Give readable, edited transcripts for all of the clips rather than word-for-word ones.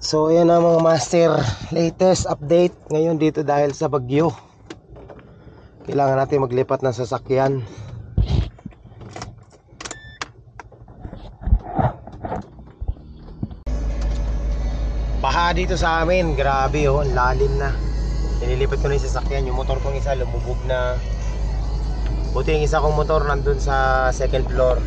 So ayan na mga master, latest update ngayon dito dahil sa bagyo. Kailangan natin maglipat ng sasakyan. Baha dito sa amin, grabe oh, lalim na. Nililipat ko na yung sasakyan, yung motor kong isa lumubog na. Buti yung isa kong motor nandun sa second floor.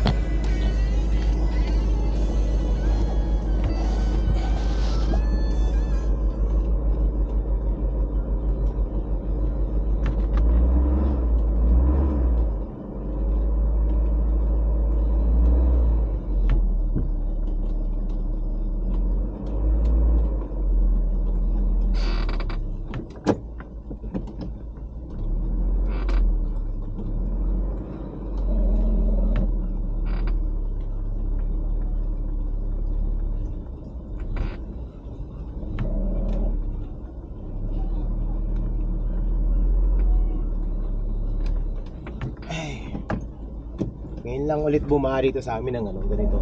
Ngayon lang ulit bumaha dito sa amin ng ganito.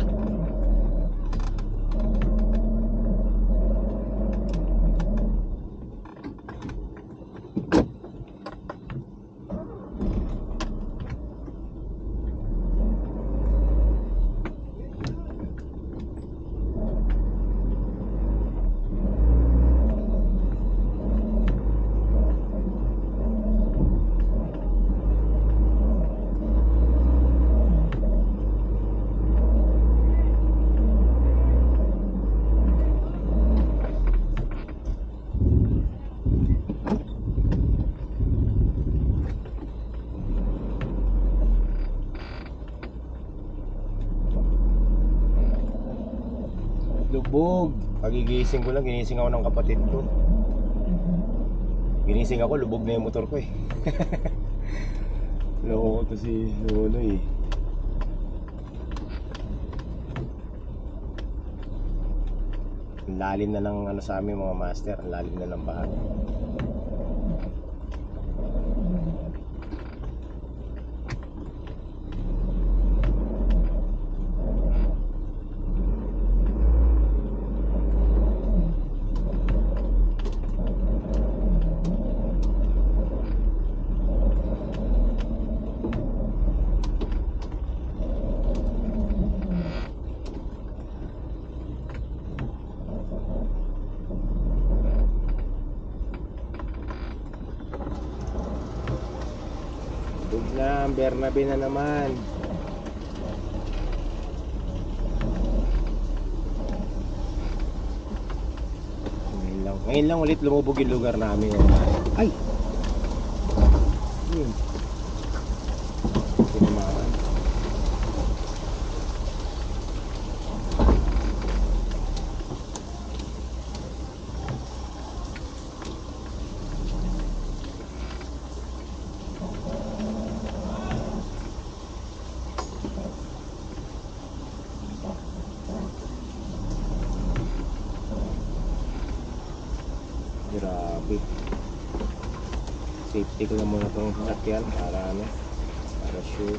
Lubog. Pagigising ko lang, ginising ako ng kapatid ko. Ginising ako, lubog na yung motor ko eh. Loko ko to si Lolo eh. Ang lalim na ng sa amin mga master, ang lalim na ng baha. Biglang Bernabe na naman. Ngayon lang ulit lumubog yung lugar namin. Ay! Yun. Tinamaan. Grabe. Safety ko lang muna itong sasakyan para para sure.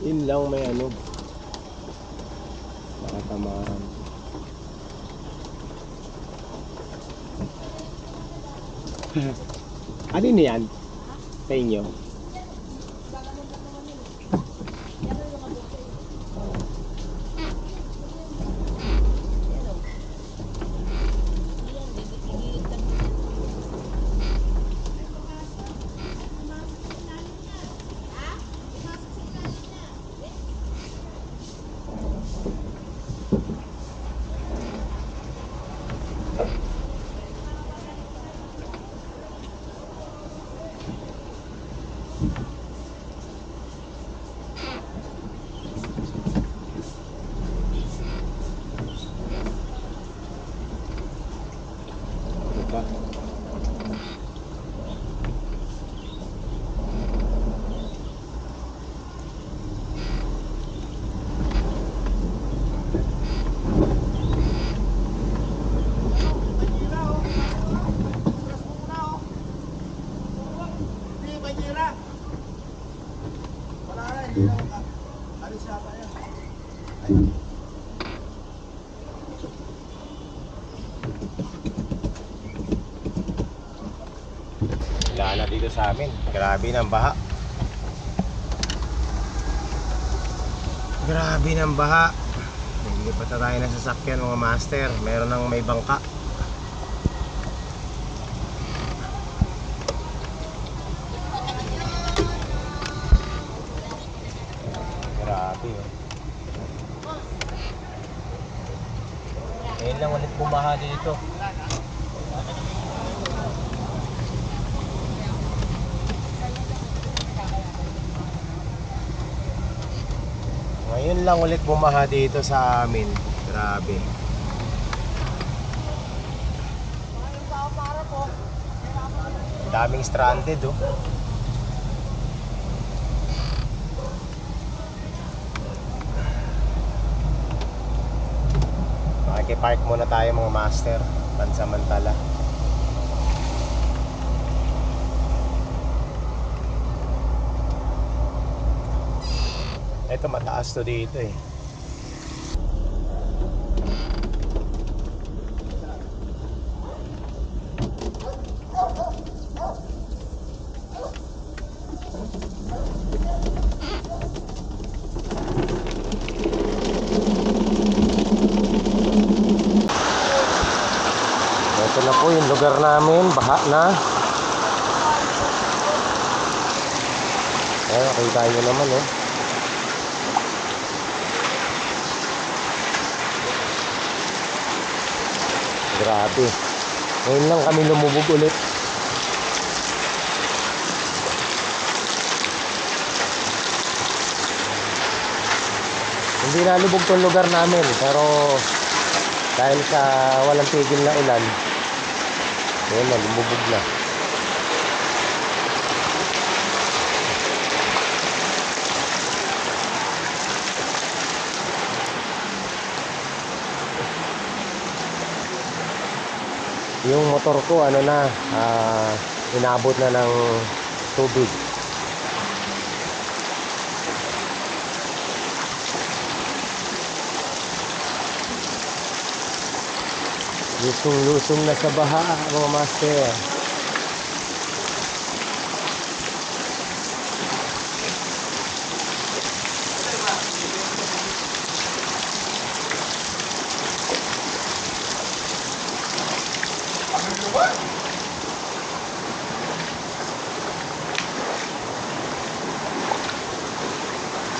Yun lang may nakatamaan. Ano yan? Sa inyo? dito sa amin. Grabe ng baha. Grabe ng baha. Naglilipat na tayo ng sasakyan mga master. Meron ng may bangka. Grabe oh. Ngayon lang ulit bumaha dito. Ngayon lang ulit bumaha dito sa amin. Grabe. Daming stranded oh. Makikipark muna tayo mga master. Pansamantala. Ito mataas to dito eh. Ito na po yung lugar namin, baha na. Ayan, nakita nyo naman eh. Grabe. Ngayon lang kami lumubog ulit. Hindi nalubog tong lugar namin, pero dahil sa walang tigil na ulan, ngayon na lumubog na. Yung motor ko ano na, inabot na ng tubig. Lusong-lusong na sa baha mga master.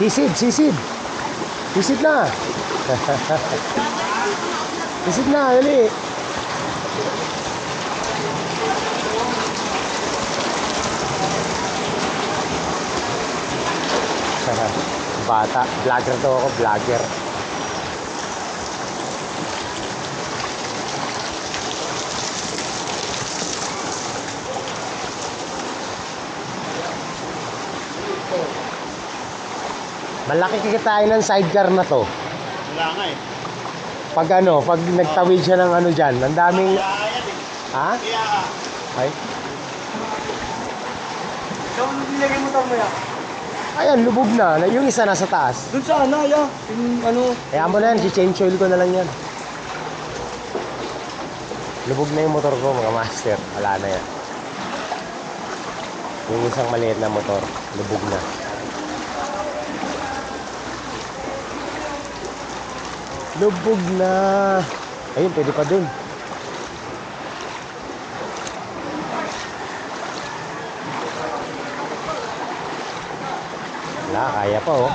Sisid, sisid. Sisid na. Sisid na, dali. Bata, vlogger to ako, vlogger. Malaki kikitain ng sidecar na to. Wala nga eh. Pag ano, pag nagtawid siya ng ano dyan, ang daming... Ha? Ay? Ikaw ano nilagay mo mo yan? Ayan, lubog na. Yung isa nasa taas. Doon sa ano, ya. Yung ano. Kaya mo na yan, si-change oil ko na lang yan. Lubog na yung motor ko mga master. Wala na yan. Yung isang maliit na motor, lubog na. Lubog na. Ayun, pwede pa dun. Wala, kaya pa oh.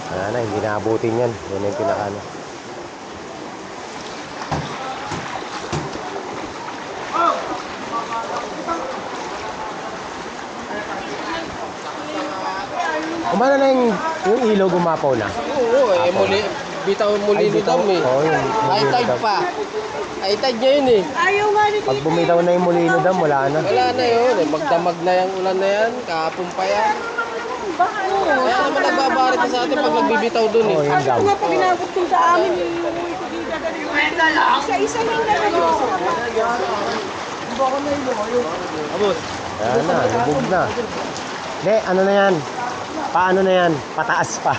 Wala na, hindi naabutin yan. Yan yung pinakano. Kumana na yung ilaw gumapaw na. Oo, eh, muli. Bitaw Molino Dam eh. Oo, yung High Molino tide Dam. pa. High tide niya yun eh. Ayaw nga ni Pag bumitaw na yung Molino Dam, wala na. Wala na yun eh. Magdamag na yung ulan na yan. Kahapon pa yan. Kaya naman nagbabarit na sa atin pag nagbibitaw dun eh. Oo, yung dam. Ano nga pag inabot ko sa amin, isa-isa lang naman yun. Abot. Ayan na, lubog na. Hindi, ano na yan? Paano na yan? Pataas pa.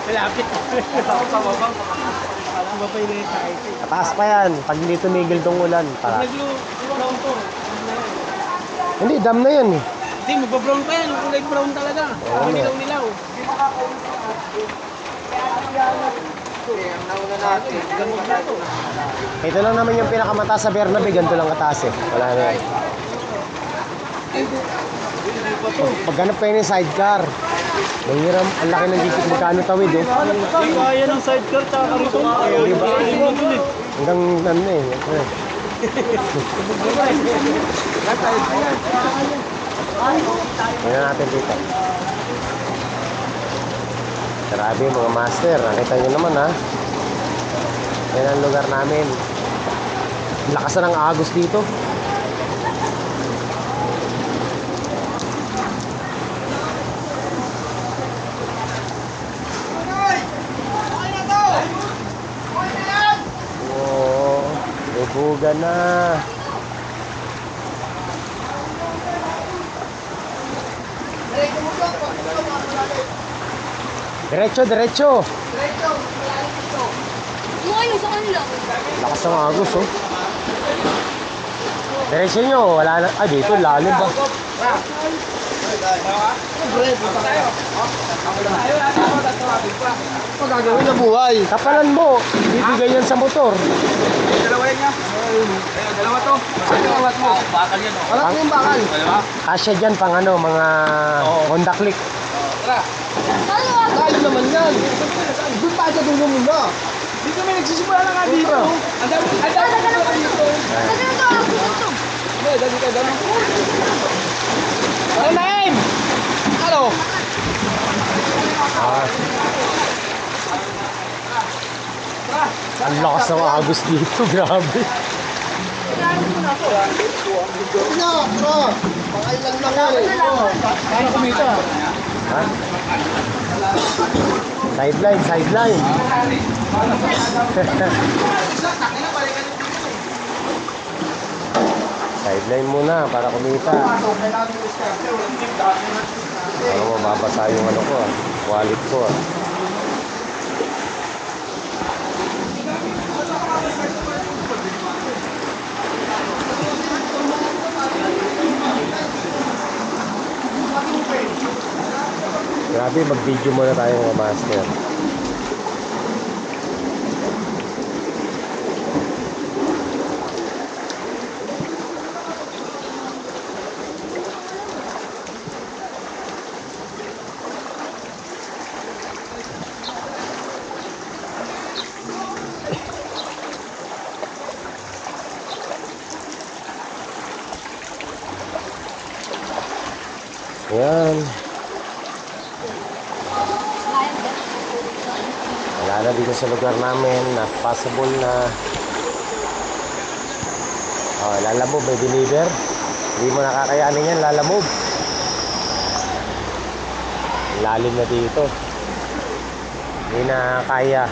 Malapit. Ano pa yun eh? Pataas pa yan. Pag hindi tumigil tong ulan, para. Naglulang to. Hindi, dam na yan eh. Hindi, magbabrown pa yan. Kulay brown talaga. Oo, Nilaw-nilaw. Ito lang naman yung pinakamataas sa Bernabe, ganito lang kataas eh. Wala na yan. Pagganap kayo ng sidecar. Nangiram, ang laki ng gigit magkano tawid eh. Kaya ng sidecar tsaka karito. Hanggang ano eh. Tingnan natin dito. Grabe mga master, nakita nyo naman ha. Yan ang lugar namin. Lakas na ng agos dito. Oo, lubugan na. Diretso, diretso. Ngayon sa kanila. Lakas ng agos, oh. Diretso nyo, wala na. Ah, dito, lalim ba? Pagkagawin na buhay. Kapalan mo, bibigay yan sa motor. Dalawa yan niya. Dalawa to. Dalawa mo. Bakal yan. Wala ko yung bakal. Dalawa? Kasya dyan pang ano, mga Honda Click. Tara. Tayo naman yan. Doon tayo sa dulo muna. Hindi kami nagsisimula na nga dito. Ang dami na dito. Hindi, dami ka dami. Ano na yun? Ano? Ah. Ang lakas ng agos dito, grabe. Pakailan lang yan. Para kumita. Ha? Sideline, sideline. Sideline muna para kumita. Ano mo, mabasa yung ano ko, wallet ko. Grabe, mag-video muna tayo mga master. Yan. Wala na dito sa lugar namin na possible na lalamove, may deliver. Hindi mo nakakayanin yan, lalamove. Lalim na dito. Hindi na kaya.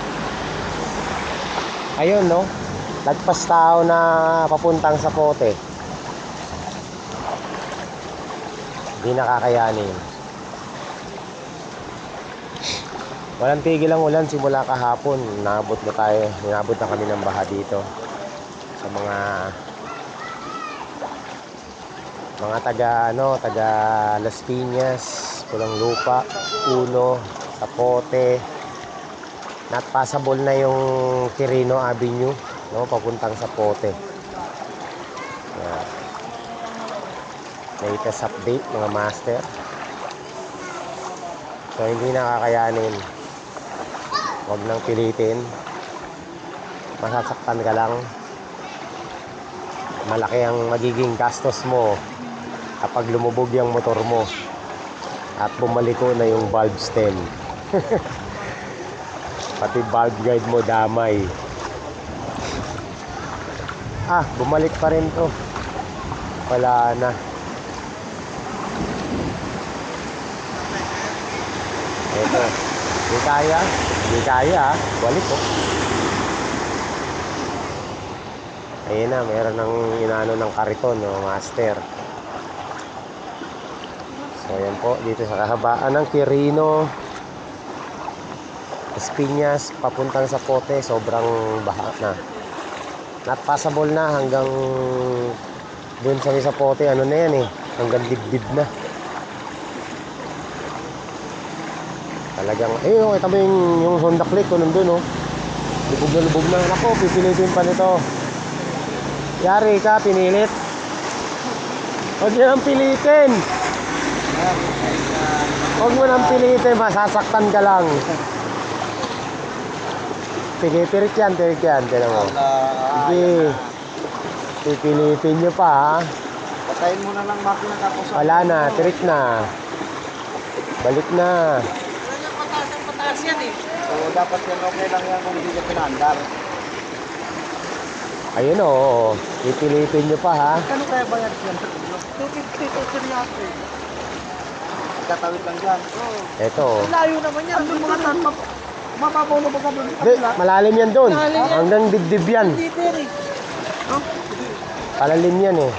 Ayun no, lagpas tao na papuntang sa Pote. Hindi nakakayanin. Walang tigil ang ulan simula kahapon. Inabot na kami ng baha dito. Sa mga taga Las Piñas, Pulang Lupa, Uno, Zapote. Not passable na yung Quirino Avenue, no, papuntang Zapote. Yan. Latest update mga master. So hindi nakakayanin. Huwag nang pilitin. Masasaktan ka lang. Malaki ang magiging gastos mo kapag lumubog yung motor mo at bumaliko na yung valve stem. Pati valve guide mo damay. Bumalik pa rin to. Wala na. Ito, di kaya, balik ko. Ayun na, meron ng inano ng kariton, no, master. So, yan po, dito sa kahabaan ng Quirino, Las Piñas, papuntang sa Pote, sobrang baha na. Not passable na hanggang dun sa Pote, ano na yan eh. Hanggang dibdib na. Talagang, oh, kita mo yung Honda Click ko nandun, oh. Lubog na. Nako, pipilitin pa nito. Yari ka, pinilit. Huwag nyo nang pilitin. Huwag mo nang pilitin, masasaktan ka lang. Sige, tirik yan. Tinan mo. Sige. Pipilitin nyo pa, ha. Patayin mo na lang makina tapos. Wala na, tirik na. Balik na. Pataas yan eh. So dapat yan okay lang yan kung hindi ka pinaandar. Ayun, oh. Pipilitin nyo pa, ha. Ano kaya bayad yan? 250 to 300. Katawid lang dyan. Eto. Layo naman yan. Ang mga tan, mababaw na baga doon. Di, malalim yan doon. Hanggang dibdib yan. Dito yan eh. Palalim yan, eh.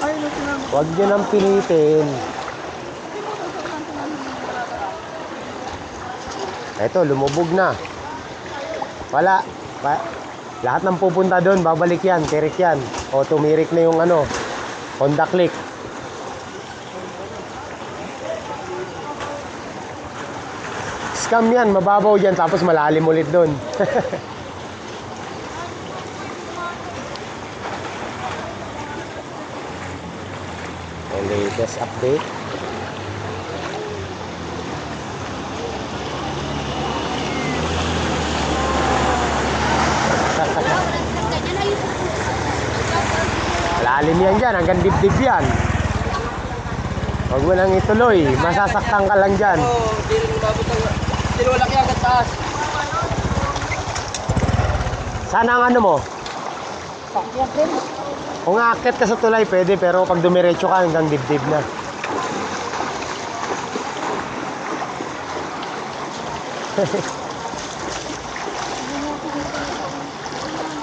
Ayun na sinabi. Huwag nyo nang pilitin. Eto, lumubog na. Wala. Lahat ng pupunta doon, babalik yan, tirik yan. O tumirik na yung ano, Honda Click. Scam yan, mababaw yan, tapos malalim ulit doon. The latest update. Malalim yan dyan, hanggang dibdib yan. Huwag mo nang ituloy, masasaktan ka lang dyan. Hindi rin umabot ang... Hindi rin walang hanggang taas. Sana ang ano mo? Pakyan din. Kung aakyat ka sa tulay, pwede, pero pag dumiretso ka, hanggang dibdib na.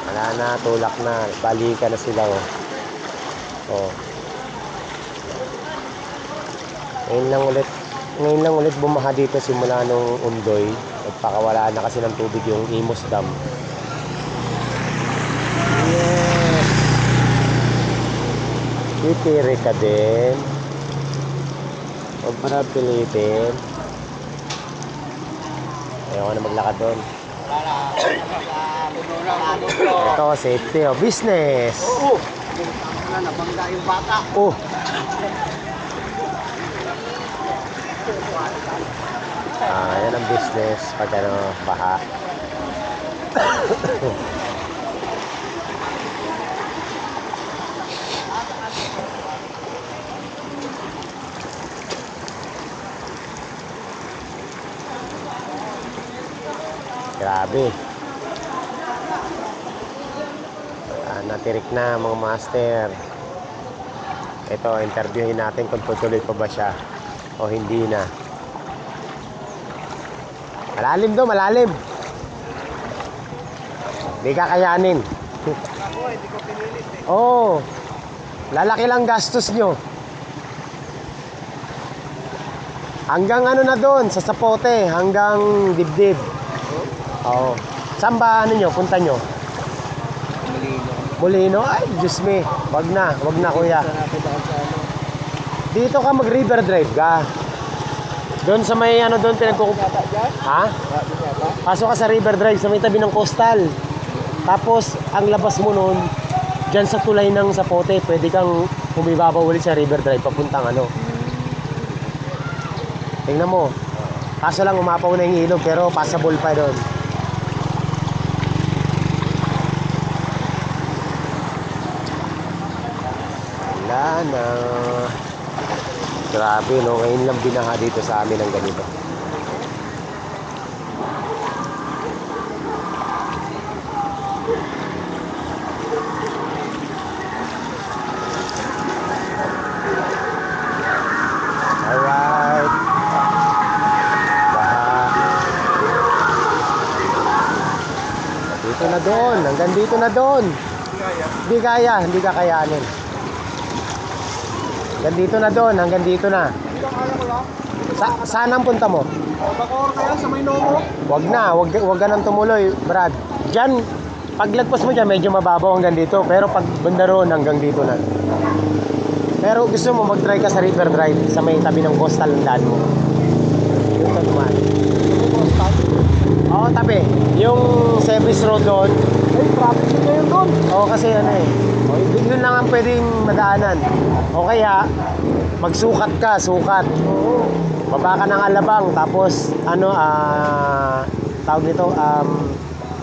Wala na, tulak na. Balikan na sila, oh. Oh. Ngayon lang ulit bumaha dito simula nung Undoy. Nagpakawala na kasi ng tubig yung Imus Dam. Yes. Titiri ka din. Huwag mo na pilitin. Ayaw ka na maglakad doon. Ito, safety, oh. Business. Oo. Nabangga yung bata. Oh. Yan ang business pag ano, baha. Grabe. Natirik na mga master. Ito, interviewin natin kung tutuloy pa ba siya o hindi na. Malalim do, malalim. Hindi kakayanin. Ako, hindi ko pinilit eh. Oo. Lalaki lang gastos nyo. Hanggang ano na doon, sa sapote, hanggang dibdib. Oo. Saan ba ano nyo, punta nyo? Molino? Ay, Diyos me. Wag na kuya. Dito ka mag-river drive ka. Doon sa may ano doon Ha? Pasok ka sa river drive sa may tabi ng coastal. Tapos ang labas mo noon diyan sa tulay ng Sapote, pwede kang bumibabaw ulit sa river drive papuntang ano. Tingnan mo. Kaso lang umapaw na yung ilog pero passable pa doon. Wala na. Grabe, no? Ngayon lang binaha dito sa amin ng ganito. Alright. Baha. Dito na doon. Hanggang dito na doon. Hindi kaya. Hindi kakayanin. Hanggang dito na doon, hanggang dito na. Saan ang punta mo? Bacoor kaya sa may Nomo? Wag ka nang tumuloy, Brad. Diyan, paglagpas mo dyan, medyo mababaw hanggang dito. Pero pag banda roon, hanggang dito na. Pero gusto mo mag-try ka sa River Drive sa may tabi ng coastal ng daan mo. Yung ka dumaan. Oo, tabi. Yung service road doon. Ay, traffic na yun doon. Oo, kasi ano eh. O, yun lang ang pwedeng madaanan. O kaya, magsukat ka, sukat. Oo. Baba ka ng Alabang, tapos ano, tawag nito,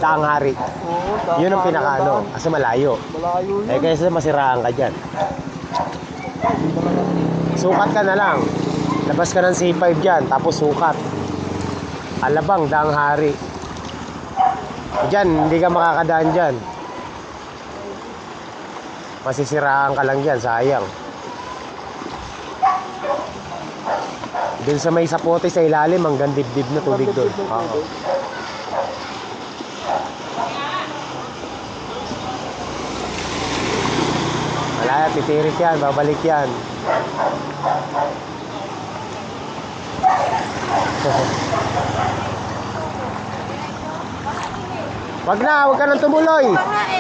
Daang Hari. Oo, Yun ang pinakaano, kasi malayo. Malayo yun. Eh kaysa masiraan ka dyan. Sukat ka na lang. Labas ka ng C5 dyan, tapos sukat. Alabang, Daang Hari. Dyan, hindi ka makakadaan dyan. Masisiraan ka lang dyan, sayang. Doon sa may sapote sa ilalim, hanggang dibdib na tubig doon. Oo. Wala, titirik yan, babalik yan. Wag ka nang tumuloy.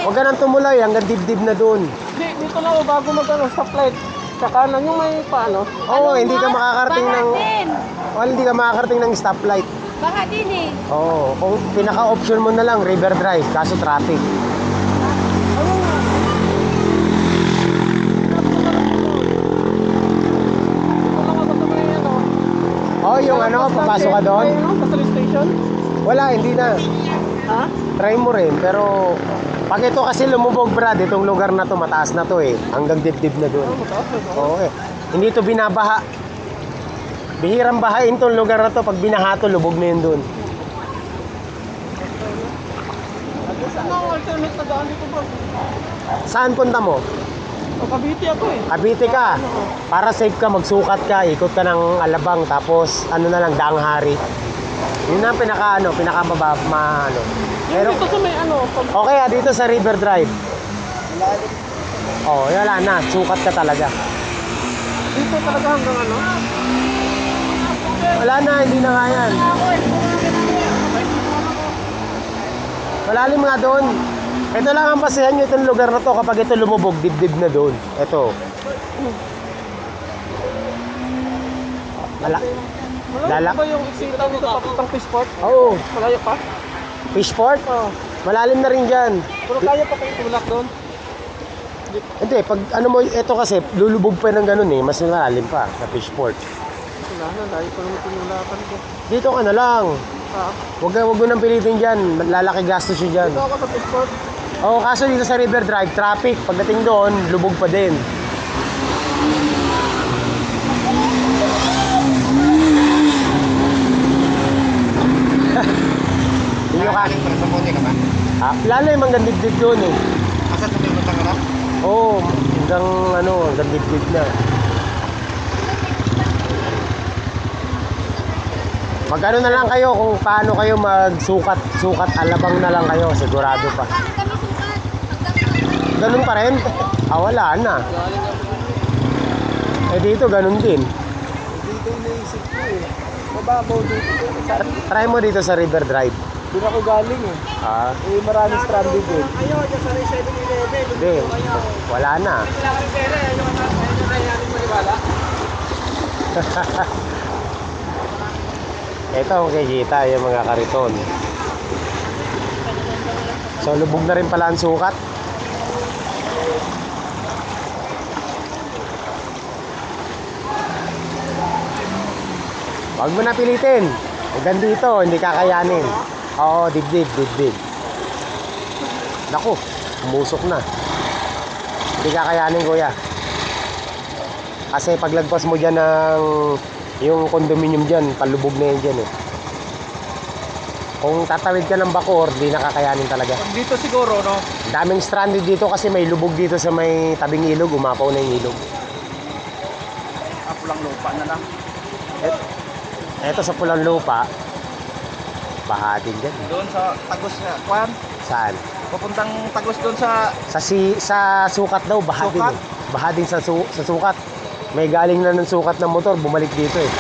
Wag ka nang tumuloy, hanggang dibdib na doon. Hindi, dito lang ako bago mag-ano, stoplight. Sa kanan yung may paano. Oo, hindi ka makakarating ng... din. Hindi ka makakarating ng stoplight. Baka din eh. Oo, kung pinaka-option mo na lang, River Drive, kaso traffic. Ano nga? Dito lang ako sa may ano. Oh, yung ano, papasok ka doon? May ano, Pasal Station? Wala, hindi na. Ha? Try mo rin, pero pag ito kasi lumubog, Brad, itong lugar na to, mataas na to eh. Hanggang dibdib na doon. Oo eh. Hindi to binabaha. Bihirang bahain tong lugar na to. Pag binaha to, lubog na yun doon. Ano ang alternate na daan dito bro? Saan punta mo? O, Cavite ako eh. Cavite ka. Para safe ka, magsukat ka, ikot ka ng Alabang, tapos ano na lang, Daang Hari. Yun ang pinakamababa, ano. Pero, Dito sa may ano, okay dito sa River Drive. Oh, wala na, sukat ka talaga. dito talaga hanggang ano? Wala na, hindi na nga yan. Malalim nga doon. Ito lang ang basehan nyo itong lugar na to. Kapag ito lumubog, dibdib na doon. Ito. Malayo ba yung iksita dito papuntang Fishport? Oo. Malayo pa? Fishport? Oo. Malalim na rin dyan. Pero kaya pa kayo tulak doon? Hindi, pag ano mo, ito kasi, lulubog pa ng ganun eh. Mas malalim pa sa Fishport. Wala na, layo pa naman tinulakan ko. Dito ka na lang. Huwag mo nang pilitin dyan. Lalaki gastos yun dyan. Dito ako sa Fishport. Oo, kaso dito sa River Drive, traffic. Pagdating doon, lubog pa din. Hindi nyo kakaling para sa bote ka ba? Lalim hanggang dibdib doon eh. Asa sa may matang harap? Oo, hanggang dibdib na. Magano na lang kayo kung paano kayo magsukat Alabang na lang kayo, sigurado pa. Ganun pa rin? Wala na. Eh dito ganun din. Dito yung naisip ko eh. Mababaw dito. Try mo dito sa River Drive. Doon ako galing eh. Eh maraming stranded din. Ayo, dyan sa 7-Eleven. Hindi, wala na. Kailangan ng pera eh. Yung natin maniwala. Ito ang kikita, yung mga kariton. So lubog na rin pala ang sukat. Huwag mo na pilitin. Hanggang dito, hindi kakayanin. Oo, dibdib. Naku, umusok na. Hindi kakayanin, kuya. Kasi paglagpas mo dyan ng yung condominium dyan, palubog na yan dyan eh. Kung tatawid ka ng Bacoor, di nakakayanin talaga. Pag dito siguro, no? Daming stranded dito kasi may lubog dito sa may tabing ilog, umapaw na yung ilog. Pulang lupa na lang. Eto sa Pulang Lupa, baha din dyan. Doon sa Tagos na. Kwan? Saan? Papuntang Tagos doon sa... Sa sukat daw, baha din Sukat? eh. Baha din sa sukat. May galing na ng sukat ng motor, bumalik dito eh.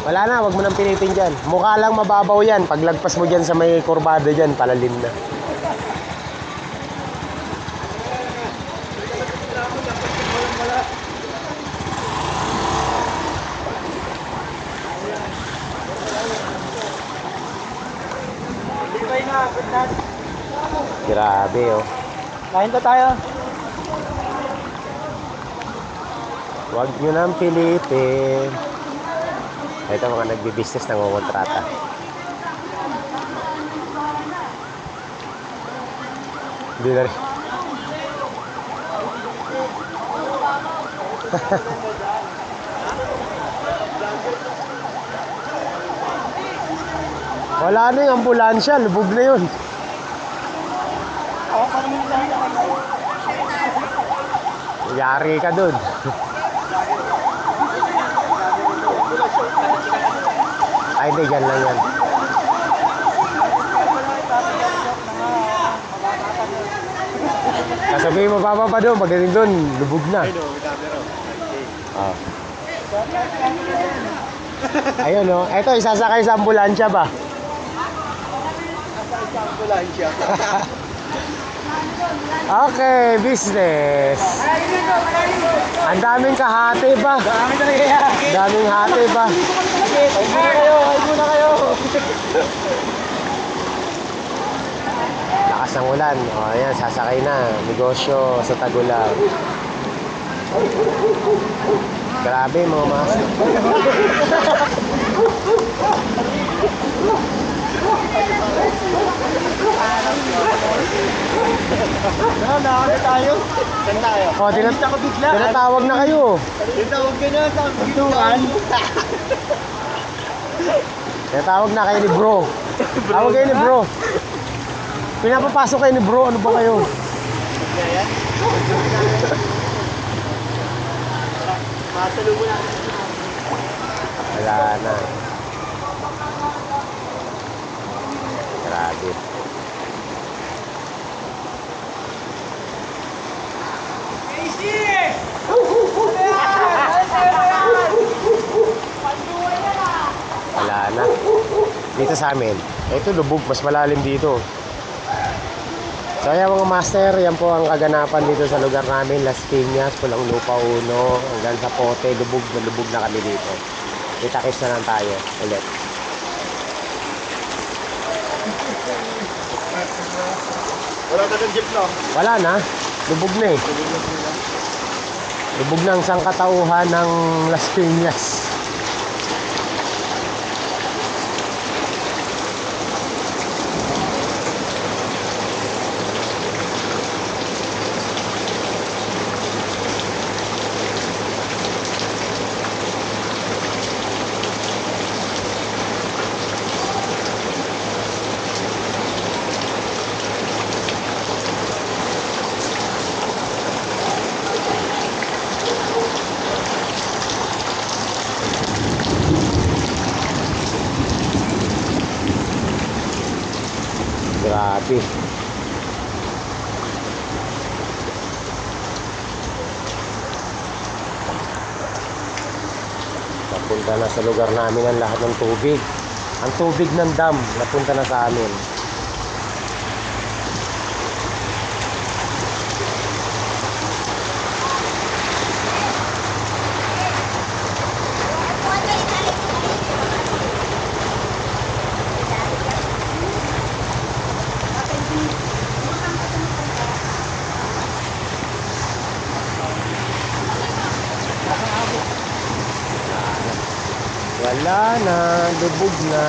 Wala na, wag mo nang pilitin dyan. Mukha lang mababaw yan. Paglagpas mo dyan sa may kurbada dyan, palalim na. Grabe oh. Kain na tayo. Huwag nyo nang pilitin. Ito mga nagbi-business ng kontrata. Hindi na rin. Wala na yung ambulansya, lubog na yun. Yari ka dun. Ay, hindi, dyan lang yan. Kasabihin mo pa doon, pagdating doon, lubog na. Ah. Ayun o, eto isasakay sa ambulansya ba? Okay, business. Ang daming kahati ba? Daming hati ba? Ay muna kayo. Lakas ng ulan. O, ayan, sasakay na. Negosyo sa Tagulag. Grabe, mga mas. Nakakita tayo. Saan tayo? O, tinatawag na kayo. Tinatawag ka na. Tawag Tinatawag na kayo ni bro. Tawag kayo ni bro. Pinapapasok kayo ni bro. Ano ba kayo? Masalubong na. Wala na. Grabe. Wala na. Dito sa amin. Ito lubog. Mas malalim dito. So ayan mga master, yan po ang kaganapan dito sa lugar namin, Las Piñas, Pulang Lupa 1, hanggang sa Pote, lubog na kami dito. Kita-kits na lang tayo ulit. Wala ka ng jeep no? Wala na, lubog na eh. Lubog na ang sangkatauhan ng Las Piñas. Grabe. Napunta na sa lugar namin ang lahat ng tubig. Ang tubig ng dam, napunta na sa amin. Wala na, lubog na.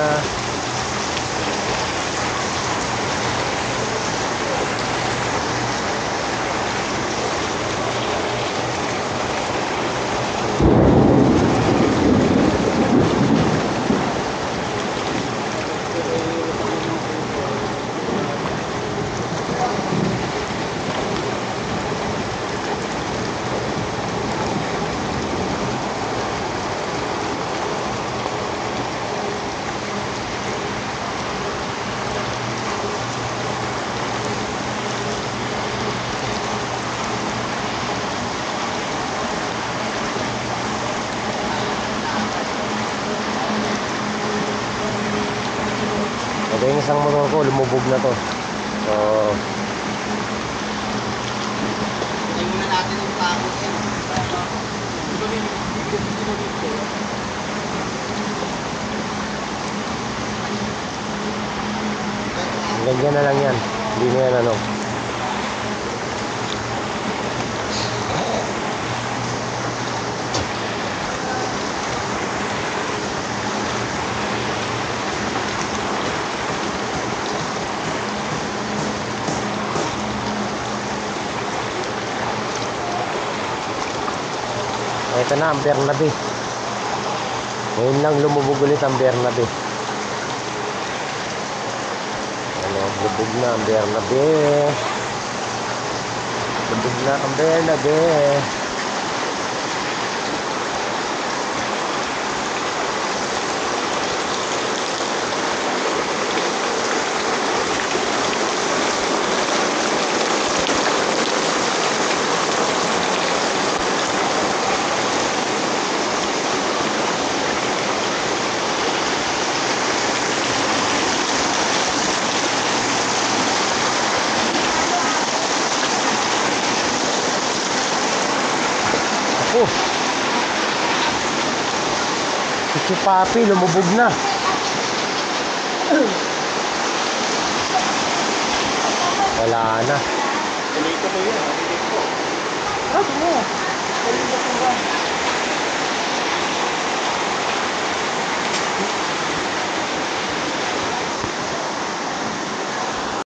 Ito yung isang motor ko, lumubog na to. So, Tayo muna natin ang takot yan. Ganyan na lang yan. Hindi na yan ano. Ito na ang Bernabe. Ngayon lang lumubog ulit ang Bernabe. Ano, lubog na ang Bernabe. Lubog na ang Bernabe. Oh. Si Papi lumubog na. Wala na. Dito mo yun. Dito mo. Dito mo.